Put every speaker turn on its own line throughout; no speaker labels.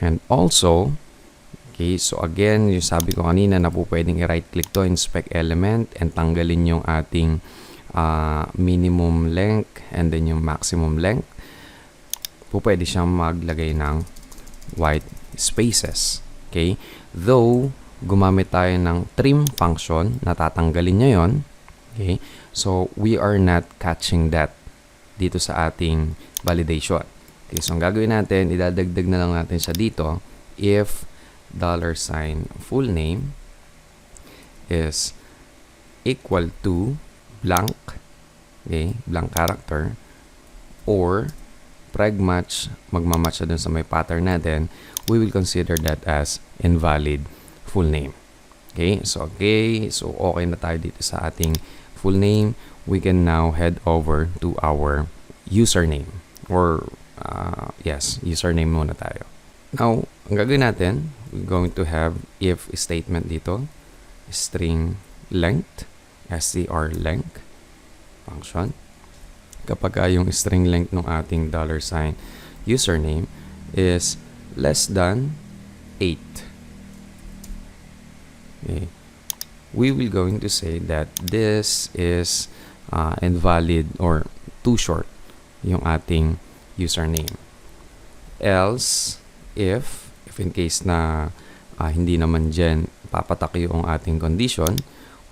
And also, okay, so again, yung sabi ko kanina na po pwedeng i-right click to, inspect element, and tanggalin yung ating minimum length and then yung maximum length. Po pwede siyang maglagay ng white spaces. Okay? Though, gumamit tayo ng trim function, natatanggalin niya yon. Okay? So, we are not catching that dito sa ating validation. Okay, so ang gagawin natin, idadagdag na lang natin siya dito if $sign full name is equal to blank, okay, blank character, or preg-match, magmamatch na dun sa may pattern natin, we will consider that as invalid full name. Okay, so okay na tayo dito sa ating full name. We can now head over to our username, or yes, username muna tayo. Now, ang gagawin natin, we're going to have if statement dito, string length, str length function. Kapag yung string length ng ating $sign username is less than 8. Okay. We will going to say that this is invalid or too short yung ating username. Else, if in case na hindi naman dyan papatak yung ating condition,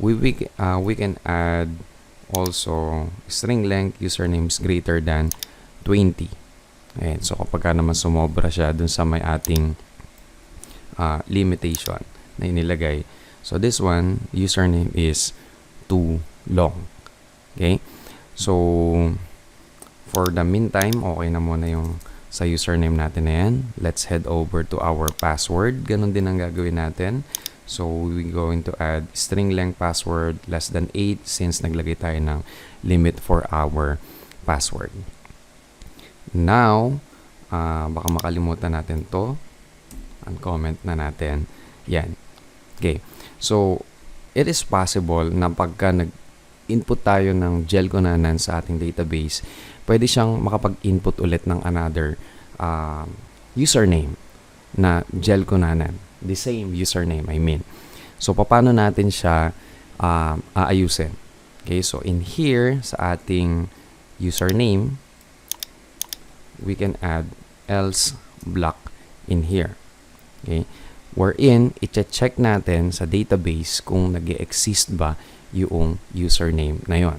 we can add also string length username is greater than 20. Ayan, so kapag naman sumobra siya dun sa may ating limitation na inilagay, so this one, username is too long. Okay? So, for the meantime, okay na muna yung sa username natin na yan. Let's head over to our password. Ganon din ang gagawin natin. So, we're going to add string length password less than 8 since naglagay tayo ng limit for our password. Now, baka makalimutan natin to. Uncomment na natin. Yan. Okay. So, it is possible na pagka nag-input tayo ng gelconanan sa ating database, pwede siyang makapag-input ulit ng another username na gelconanan. The same username, I mean. So, paano natin siya aayusin? Okay, so in here, sa ating username, we can add else block in here. Okay, wherein, i-check natin sa database kung nag-exist ba yung username na yon.